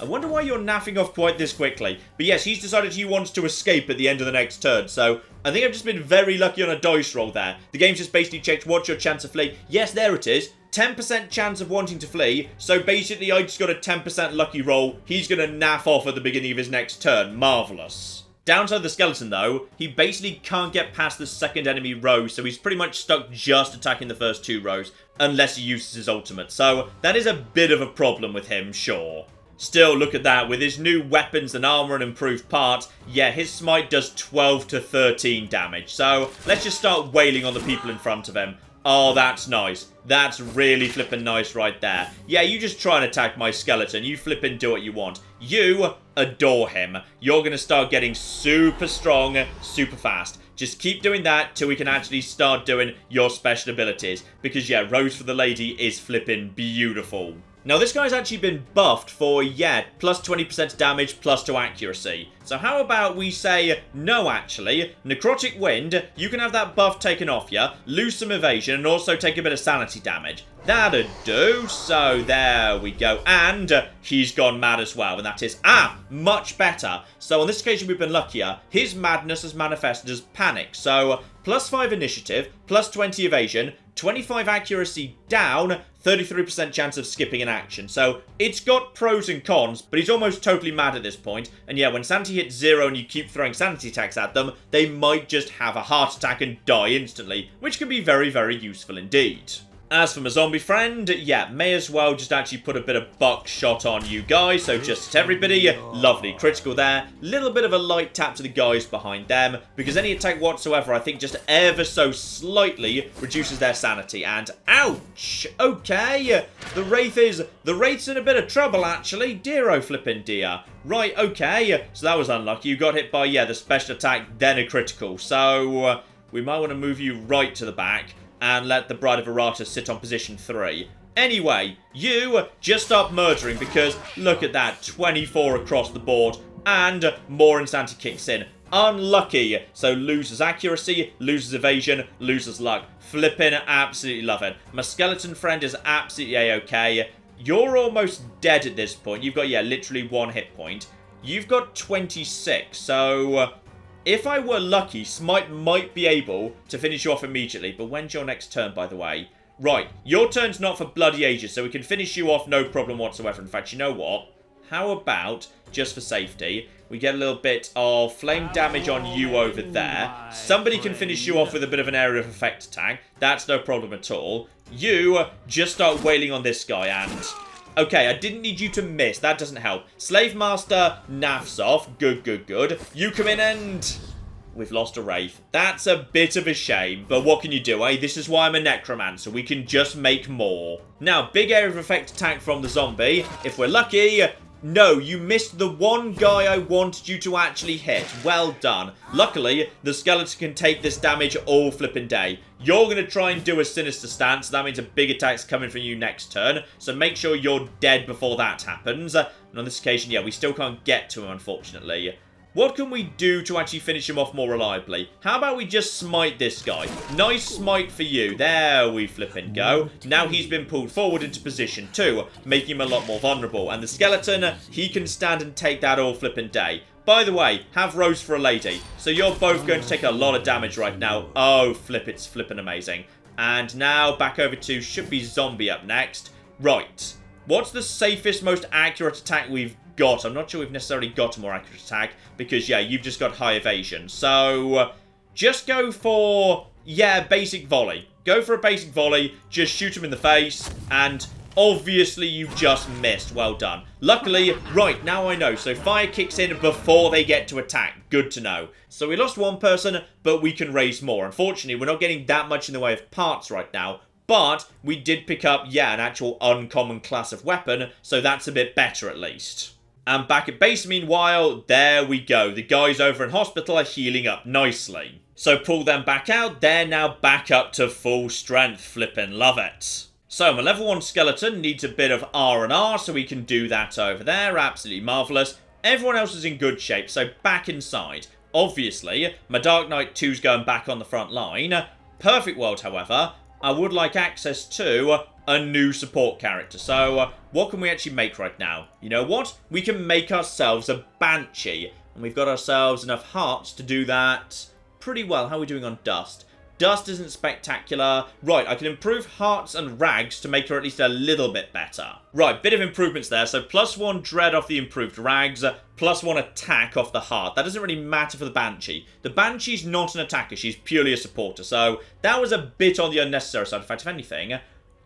I wonder why you're naffing off quite this quickly. But yes, he's decided he wants to escape at the end of the next turn. So I think I've just been very lucky on a dice roll there. The game's just basically checked what's your chance of flee. Yes, there it is. 10% chance of wanting to flee. So basically I just got a 10% lucky roll. He's going to naff off at the beginning of his next turn. Marvellous. Downside of the skeleton though, he basically can't get past the second enemy row. So he's pretty much stuck just attacking the first 2 rows. Unless he uses his ultimate. So that is a bit of a problem with him, sure. Still, look at that. With his new weapons and armor and improved parts, yeah, his smite does 12 to 13 damage. So, let's just start wailing on the people in front of him. Oh, that's nice. That's really flippin' nice right there. Yeah, you just try and attack my skeleton. You flippin' do what you want. You adore him. You're going to start getting super strong, super fast. Just keep doing that till we can actually start doing your special abilities. Because, yeah, Rose for the Lady is flippin' beautiful. Now, this guy's actually been buffed for, yeah, plus 20% damage, plus 2 accuracy. So how about we say, no, actually, Necrotic Wind, you can have that buff taken off you, lose some evasion, and also take a bit of sanity damage. That'd do. So there we go. And he's gone mad as well, and that is, much better. So on this occasion, we've been luckier. His madness has manifested as panic. So plus 5 initiative, plus 20 evasion, 25 accuracy down, 33% chance of skipping an action. So it's got pros and cons, but he's almost totally mad at this point. And yeah, when sanity hits 0 and you keep throwing sanity attacks at them, they might just have a heart attack and die instantly, which can be very, very useful indeed. As for my zombie friend, yeah, may as well just actually put a bit of buckshot on you guys. So just hit everybody. Lovely. Critical there. Little bit of a light tap to the guys behind them. Because any attack whatsoever, I think just ever so slightly reduces their sanity. And ouch! Okay. The Wraith's in a bit of trouble, actually. Dear oh flippin' dear. Right, okay. So that was unlucky. You got hit by, yeah, the special attack, then a critical. So we might want to move you right to the back and let the Bride of Iratus sit on position 3. Anyway, you just stop murdering because, look at that, 24 across the board, and more insanity kicks in. Unlucky, so loses accuracy, loses evasion, loses luck. Flippin' absolutely love it. My skeleton friend is absolutely a-okay. You're almost dead at this point. You've got, yeah, literally 1 hit point. You've got 26, so if I were lucky, Smite might be able to finish you off immediately. But when's your next turn, by the way? Right, your turn's not for bloody ages, so we can finish you off no problem whatsoever. In fact, you know what? How about, just for safety, we get a little bit of flame damage on you over there. Somebody can finish you off with a bit of an area of effect attack. That's no problem at all. You just start wailing on this guy and okay, I didn't need you to miss. That doesn't help. Slave Master naffs off. Good, good, good. You come in and we've lost a Wraith. That's a bit of a shame, but what can you do, eh? This is why I'm a Necromancer. We can just make more. Now, big area of effect attack from the zombie. If we're lucky, No, you missed the one guy I wanted you to actually hit. Well done. Luckily, the skeleton can take this damage all flipping day. You're going to try and do a sinister stance. That means a big attack's coming from you next turn. So make sure you're dead before that happens. And on this occasion, yeah, we still can't get to him, unfortunately. What can we do to actually finish him off more reliably? How about we just smite this guy? Nice smite for you. There we flippin' go. Now he's been pulled forward into position too, making him a lot more vulnerable. And the skeleton, he can stand and take that all flippin' day. By the way, have Rose for a lady. So you're both going to take a lot of damage right now. Oh, flip, it's flippin' amazing. And now back over to, should be Zombie up next. Right. What's the safest, most accurate attack we've got? I'm not sure we've necessarily got a more accurate attack because, yeah, you've just got high evasion. So, just go for, yeah, basic volley. Go for a basic volley, just shoot him in the face, and obviously you just missed. Well done. Luckily, right, now I know. So fire kicks in before they get to attack. Good to know. So we lost one person, but we can raise more. Unfortunately, we're not getting that much in the way of parts right now. But we did pick up, yeah, an actual uncommon class of weapon, so that's a bit better at least. And back at base, meanwhile, there we go. The guys over in hospital are healing up nicely. So pull them back out. They're now back up to full strength. Flippin' love it. So my level 1 skeleton needs a bit of R&R, so we can do that over there. Absolutely marvellous. Everyone else is in good shape, so back inside. Obviously, my Dark Knight 2's going back on the front line. Perfect world, however, I would like access to a new support character. So, what can we actually make right now? You know what? We can make ourselves a Banshee. And we've got ourselves enough hearts to do that pretty well. How are we doing on Dust? Dust isn't spectacular. Right, I can improve hearts and rags to make her at least a little bit better. Right, bit of improvements there. So +1 dread off the improved rags, +1 attack off the heart. That doesn't really matter for the Banshee. The Banshee's not an attacker, she's purely a supporter. So that was a bit on the unnecessary side. In fact, if anything,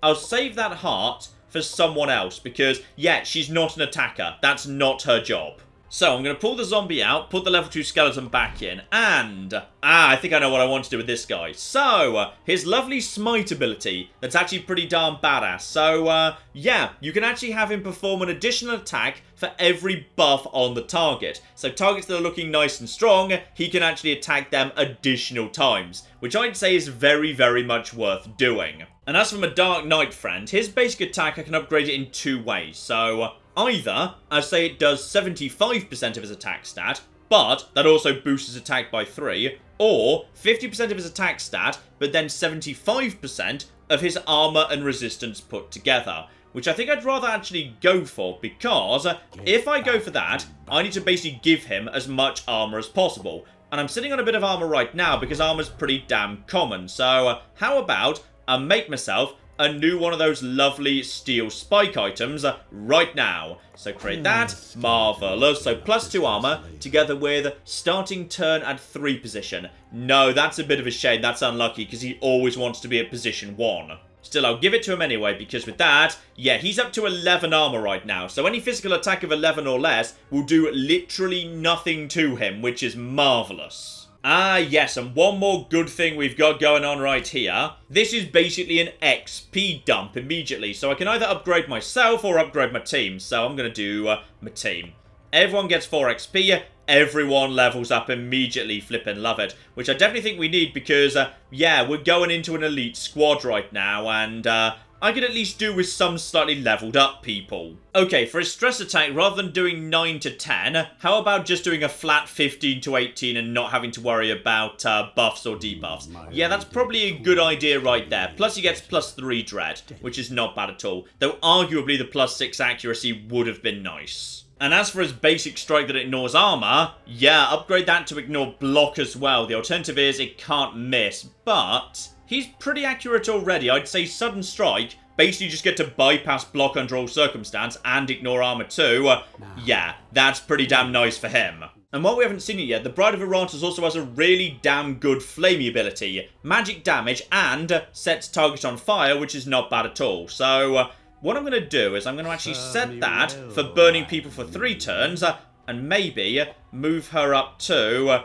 I'll save that heart for someone else because, yeah, she's not an attacker. That's not her job. So, I'm going to pull the zombie out, put the level 2 skeleton back in, and I think I know what I want to do with this guy. So, his lovely smite ability, that's actually pretty darn badass. So, yeah, you can actually have him perform an additional attack for every buff on the target. So, targets that are looking nice and strong, he can actually attack them additional times, which I'd say is very, very much worth doing. And as for my Dark Knight friend, his basic attack, I can upgrade it in 2 ways. So, either, I say it does 75% of his attack stat, but that also boosts his attack by 3, or 50% of his attack stat, but then 75% of his armor and resistance put together. Which I think I'd rather actually go for, because if I go for that, I need to basically give him as much armor as possible. And I'm sitting on a bit of armor right now, because armor's pretty damn common. So, how about I make myself a new one of those lovely steel spike items right now. So create that. Marvellous. So +2 armor together with starting turn at 3 position. No, that's a bit of a shame. That's unlucky because he always wants to be at position 1. Still, I'll give it to him anyway because with that, yeah, he's up to 11 armor right now. So any physical attack of 11 or less will do literally nothing to him, which is marvellous. Ah, yes, and one more good thing we've got going on right here. This is basically an XP dump immediately, so I can either upgrade myself or upgrade my team. So I'm going to do my team. Everyone gets 4 XP, everyone levels up immediately, flippin' love it. Which I definitely think we need because, yeah, we're going into an elite squad right now, and I could at least do with some slightly leveled up people. Okay, for his stress attack, rather than doing 9 to 10, how about just doing a flat 15 to 18 and not having to worry about buffs or debuffs? Yeah, that's probably a good idea right there. Plus he gets +3 dread, which is not bad at all. Though arguably the +6 accuracy would have been nice. And as for his basic strike that ignores armor, yeah, upgrade that to ignore block as well. The alternative is it can't miss, but he's pretty accurate already. I'd say sudden strike, basically just get to bypass block under all circumstance and ignore armor too. Yeah, that's pretty damn nice for him. And while we haven't seen it yet, the Bride of Iratus also has a really damn good flamey ability. Magic damage and sets target on fire, which is not bad at all. So, what I'm going to do is I'm going to actually set that for burning people for 3 turns, and and maybe move her up to,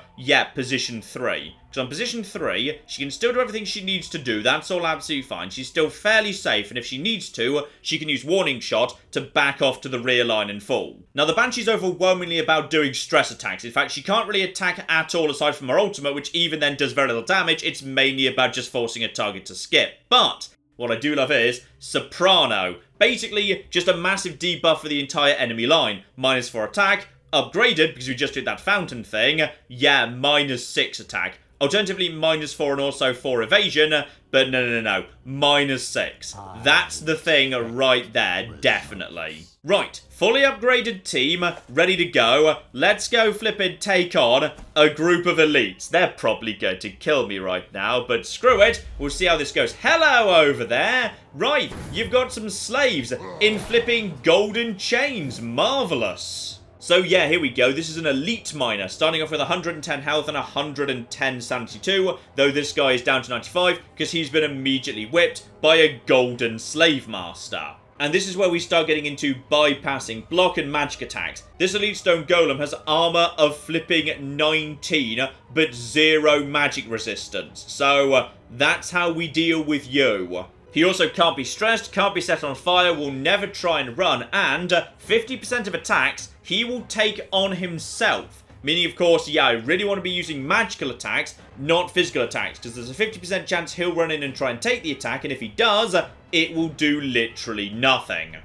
position 3. Because on position 3, she can still do everything she needs to do. That's all absolutely fine. She's still fairly safe, and if she needs to, she can use Warning Shot to back off to the rear line and fall. Now, the Banshee's overwhelmingly about doing stress attacks. In fact, she can't really attack at all aside from her ultimate, which even then does very little damage. It's mainly about just forcing a target to skip. But what I do love is Soprano. Basically, just a massive debuff for the entire enemy line. -4 attack, upgraded because we just did that fountain thing. Yeah, -6 attack. Alternatively, -4 and also 4 evasion, but no. -6. That's the thing right there, definitely. Right, fully upgraded team, ready to go. Let's go flippin' take on a group of elites. They're probably going to kill me right now, but screw it. We'll see how this goes. Hello over there. Right, you've got some slaves in flipping golden chains. Marvellous. So yeah, here we go. This is an elite miner, starting off with 110 health and 110 sanity too, though this guy is down to 95 because he's been immediately whipped by a golden slave master. And this is where we start getting into bypassing block and magic attacks. This elite stone golem has armor of flipping 19, but 0 magic resistance. So that's how we deal with you. He also can't be stressed, can't be set on fire, will never try and run, and 50% of attacks he will take on himself. Meaning, of course, yeah, I really want to be using magical attacks, not physical attacks, because there's a 50% chance he'll run in and try and take the attack, and if he does, it will do literally nothing.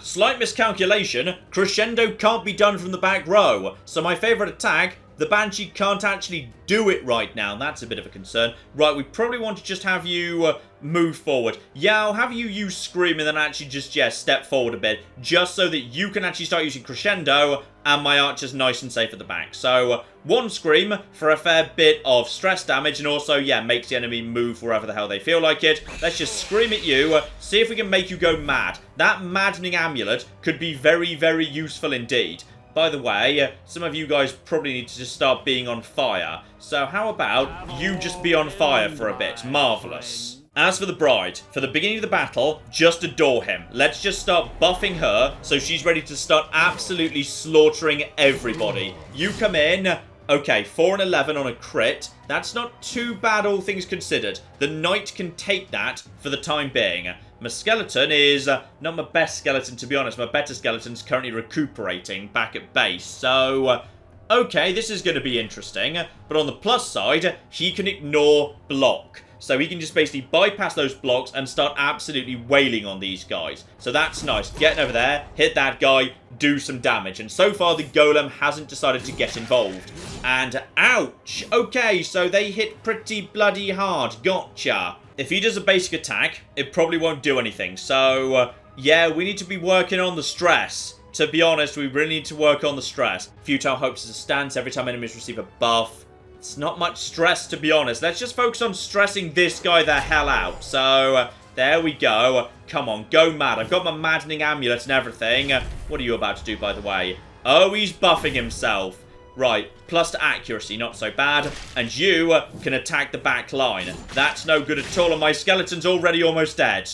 Slight miscalculation. Crescendo can't be done from the back row, so my favourite attack, the Banshee can't actually do it right now. That's a bit of a concern. Right, we probably want to just have you move forward. Yeah, I'll have you use Scream and then actually just, step forward a bit. Just so that you can actually start using Crescendo and my archer's nice and safe at the back. So, 1 Scream for a fair bit of stress damage and also, makes the enemy move wherever the hell they feel like it. Let's just scream at you, see if we can make you go mad. That maddening amulet could be very, very useful indeed. By the way, some of you guys probably need to just start being on fire. So how about you just be on fire for a bit? Marvellous. As for the bride, for the beginning of the battle, just adore him. Let's just start buffing her so she's ready to start absolutely slaughtering everybody. You come in. Okay, 4 and 11 on a crit. That's not too bad, all things considered. The knight can take that for the time being. My skeleton is not my best skeleton, to be honest. My better skeleton's currently recuperating back at base. So, okay, this is going to be interesting. But on the plus side, he can ignore block. So he can just basically bypass those blocks and start absolutely wailing on these guys. So that's nice. Getting over there, hit that guy, do some damage. And so far, the golem hasn't decided to get involved. And ouch! Okay, so they hit pretty bloody hard. Gotcha. If he does a basic attack, it probably won't do anything. So, we need to be working on the stress. To be honest, we really need to work on the stress. Futile Hopes is a stance every time enemies receive a buff. It's not much stress, to be honest. Let's just focus on stressing this guy the hell out. So, there we go. Come on, go mad. I've got my maddening amulet and everything. What are you about to do, by the way? Oh, he's buffing himself. Right, plus to accuracy, not so bad. And you can attack the back line. That's no good at all, and my skeleton's already almost dead.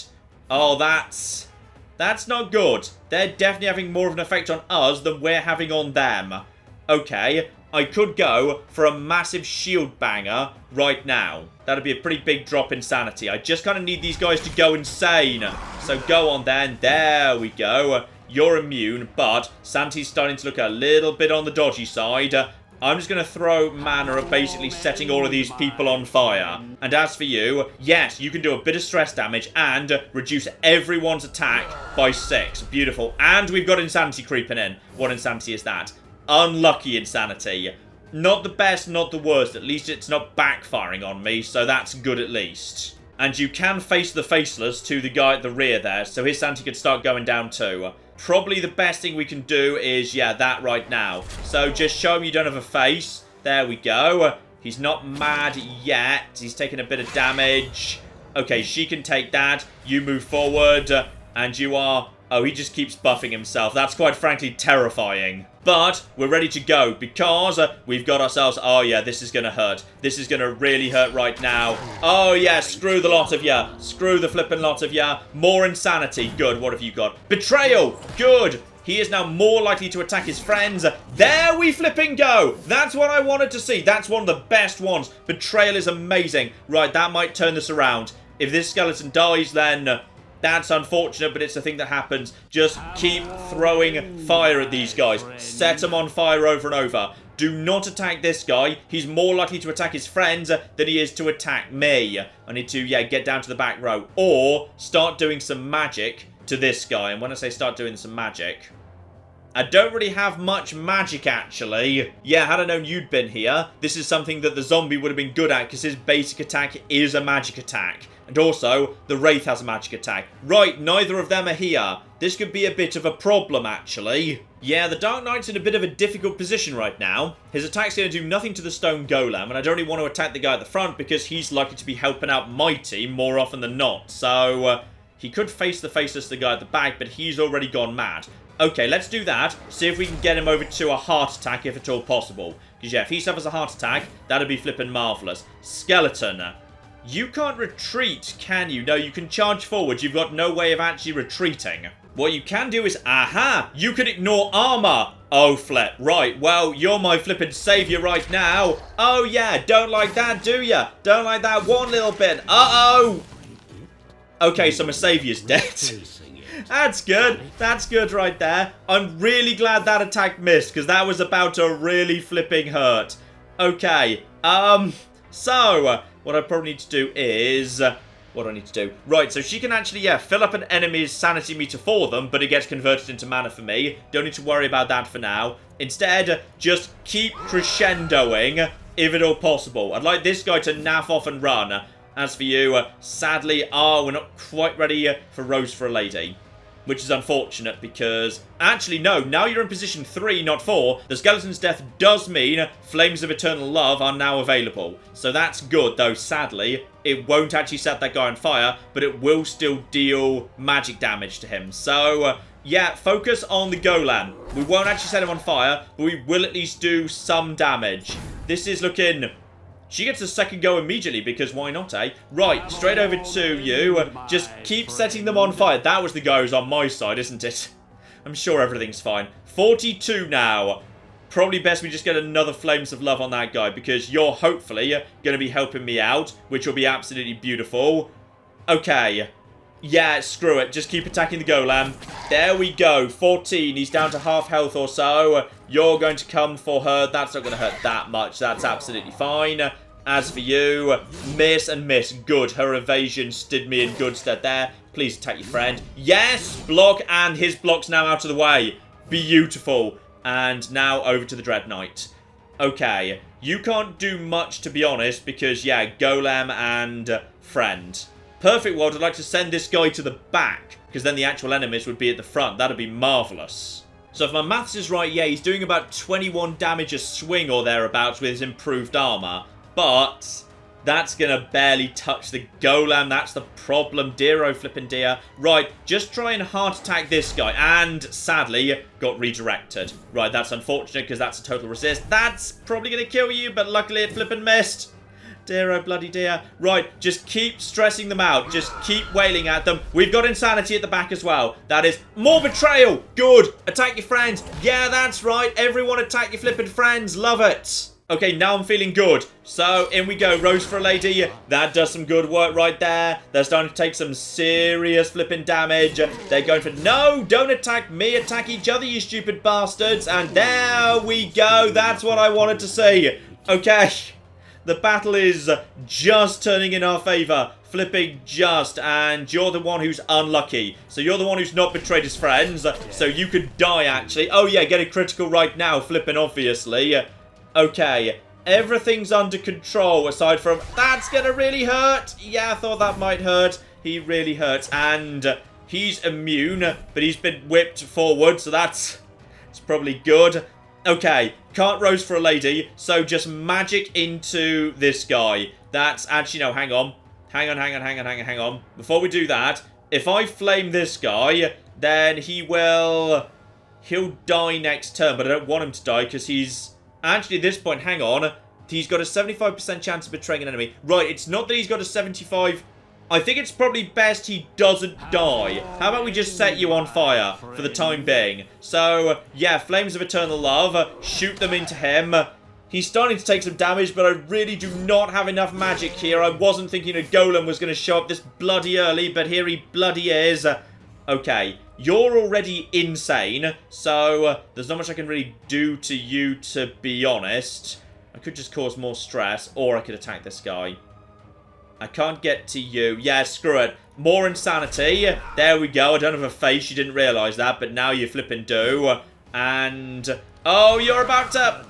Oh, that's not good. They're definitely having more of an effect on us than we're having on them. Okay, I could go for a massive shield banger right now. That'd be a pretty big drop in sanity. I just kind of need these guys to go insane. So go on then. There we go. You're immune, but Santi's starting to look a little bit on the dodgy side. I'm just going to throw mana at basically setting all of these people on fire. And as for you, yes, you can do a bit of stress damage and reduce everyone's attack by 6. Beautiful. And we've got Insanity creeping in. What Insanity is that? Unlucky Insanity. Not the best, not the worst. At least it's not backfiring on me, so that's good at least. And you can face the Faceless to the guy at the rear there, so his sanity could start going down too. Probably the best thing we can do is, that right now. So just show him you don't have a face. There we go. He's not mad yet. He's taking a bit of damage. Okay, she can take that. You move forward, and you are... Oh, he just keeps buffing himself. That's quite frankly terrifying. But we're ready to go because we've got ourselves... Oh, yeah, this is going to hurt. This is going to really hurt right now. Oh, yeah, screw the lot of ya. Screw the flippin' lot of ya. More insanity. Good, what have you got? Betrayal. Good. He is now more likely to attack his friends. There we flipping go. That's what I wanted to see. That's one of the best ones. Betrayal is amazing. Right, that might turn this around. If this skeleton dies, then that's unfortunate, but it's a thing that happens. Just keep throwing fire at these guys. Set them on fire over and over. Do not attack this guy. He's more likely to attack his friends than he is to attack me. I need to, yeah, get down to the back row. Or start doing some magic to this guy. And when I say start doing some magic, I don't really have much magic, actually. Yeah, had I known you'd been here, this is something that the zombie would have been good at, because his basic attack is a magic attack. And also, the Wraith has a magic attack. Right, neither of them are here. This could be a bit of a problem, actually. Yeah, the Dark Knight's in a bit of a difficult position right now. His attack's going to do nothing to the Stone Golem, and I don't really want to attack the guy at the front because he's likely to be helping out my team more often than not. So, he could face the faceless the guy at the back, but he's already gone mad. Okay, let's do that. See if we can get him over to a heart attack, if at all possible. Because, yeah, if he suffers a heart attack, that'd be flippin' marvellous. Skeleton. You can't retreat, can you? No, you can charge forward. You've got no way of actually retreating. What you can do is, aha, you can ignore armor. Oh, flip. Right, well, you're my flippin' savior right now. Oh, yeah, don't like that, do ya? Don't like that one little bit. Uh-oh. Okay, so my savior's dead. That's good. That's good right there. I'm really glad that attack missed, because that was about to really flipping hurt. Okay, so what I probably need to do is, what do I need to do? Right, so she can actually, yeah, fill up an enemy's sanity meter for them, but it gets converted into mana for me. Don't need to worry about that for now. Instead, just keep crescendoing, if at all possible. I'd like this guy to naff off and run. As for you, sadly, we're not quite ready for Rose for a Lady. Which is unfortunate because, actually no, now you're in position 3, not 4. The skeleton's death does mean Flames of Eternal Love are now available. So that's good, though sadly, it won't actually set that guy on fire, but it will still deal magic damage to him. So, yeah, focus on the golem. We won't actually set him on fire, but we will at least do some damage. This is looking... She gets a second go immediately, because why not, eh? Right, straight over to you. Just keep setting them on fire. That was the guy who's on my side, isn't it? I'm sure everything's fine. 42 now. Probably best we just get another Flames of Love on that guy, because you're hopefully going to be helping me out, which will be absolutely beautiful. Okay. Yeah, screw it. Just keep attacking the golem. There we go. 14. He's down to half health or so. You're going to come for her. That's not going to hurt that much. That's absolutely fine. As for you, miss and miss. Good. Her evasion stood me in good stead there. Please attack your friend. Yes! Block, and his block's now out of the way. Beautiful. And now over to the Dread Knight. Okay. You can't do much, to be honest, because, yeah, golem and friend. Perfect world, I'd like to send this guy to the back, because then the actual enemies would be at the front. That'd be marvellous. So if my maths is right, yeah, he's doing about 21 damage a swing or thereabouts with his improved armour. But that's going to barely touch the golem. That's the problem. Dear oh flippin' dear. Right, just try and heart attack this guy. And, sadly, got redirected. Right, that's unfortunate, because that's a total resist. That's probably going to kill you, but luckily it flippin' missed. Dear oh bloody dear. Right, just keep stressing them out. Just keep wailing at them. We've got insanity at the back as well. That is more betrayal. Good. Attack your friends. Yeah, that's right. Everyone attack your flippin' friends. Love it. Okay, now I'm feeling good. So, in we go. Rose for a Lady. That does some good work right there. They're starting to take some serious flipping damage. They're going for... No, don't attack me. Attack each other, you stupid bastards. And there we go. That's what I wanted to see. Okay. The battle is just turning in our favour. Flipping just. And you're the one who's unlucky. So you're the one who's not betrayed his friends. So you could die, actually. Oh, yeah, get a critical right now. Flipping, obviously. Okay. Everything's under control, aside from... That's going to really hurt. Yeah, I thought that might hurt. He really hurts. And he's immune. But he's been whipped forward. So that's... It's probably good. Okay, can't Rose for a Lady, so just magic into this guy. That's actually, no, hang on. Hang on. Before we do that, if I flame this guy, then he'll die next turn, but I don't want him to die because he's, actually at this point, hang on. He's got a 75% chance of betraying an enemy. Right, it's not that he's got a 75... I think it's probably best he doesn't die. How about we just set you on fire for the time being? So, yeah, Flames of Eternal Love. Shoot them into him. He's starting to take some damage, but I really do not have enough magic here. I wasn't thinking a golem was going to show up this bloody early, but here he bloody is. Okay, you're already insane, so there's not much I can really do to you, to be honest. I could just cause more stress, or I could attack this guy. I can't get to you. Yeah, screw it. More insanity. There we go. I don't have a face. You didn't realise that, but now you flipping do. And... oh, you're about to...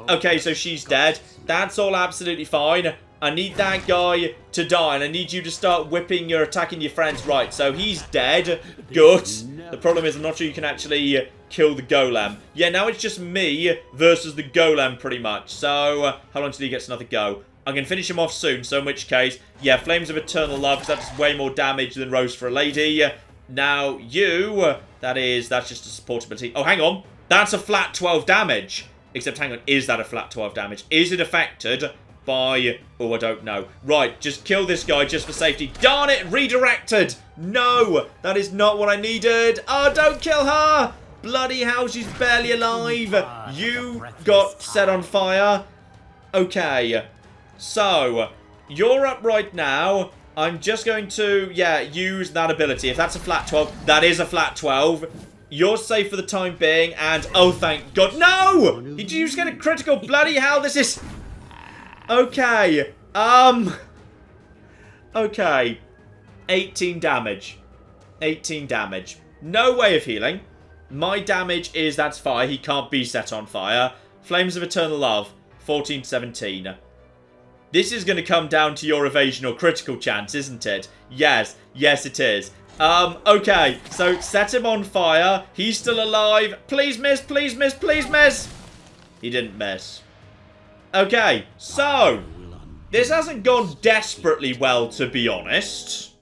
okay, so she's dead. That's all absolutely fine. I need that guy to die, and I need you to start whipping your attacking your friends. Right, so he's dead. Good. The problem is I'm not sure you can actually kill the golem. Yeah, now it's just me versus the golem, pretty much. So, how long till he gets another go? I'm going to finish him off soon, so in which case, yeah, Flames of Eternal Love, because that's way more damage than Rose for a Lady. Now, you, that's just a support ability. Oh, hang on. That's a flat 12 damage. Except, hang on, is that a flat 12 damage? Is it affected by... oh, I don't know. Right, just kill this guy just for safety. Darn it, redirected! No, that is not what I needed. Oh, don't kill her! Bloody hell, she's barely alive. You got set on fire. Okay, so, you're up right now. I'm just going to, yeah, use that ability. If that's a flat 12, that is a flat 12. You're safe for the time being, and oh, thank God. No! Did you just get a critical? Bloody hell, this is... okay. Okay. 18 damage. 18 damage. No way of healing. My damage is, that's fire. He can't be set on fire. Flames of Eternal Love. 14-17. This is going to come down to your evasion or critical chance, isn't it? Yes. Yes, it is. Okay. So, set him on fire. He's still alive. Please miss, please miss, please miss. He didn't miss. Okay. So, this hasn't gone desperately well, to be honest.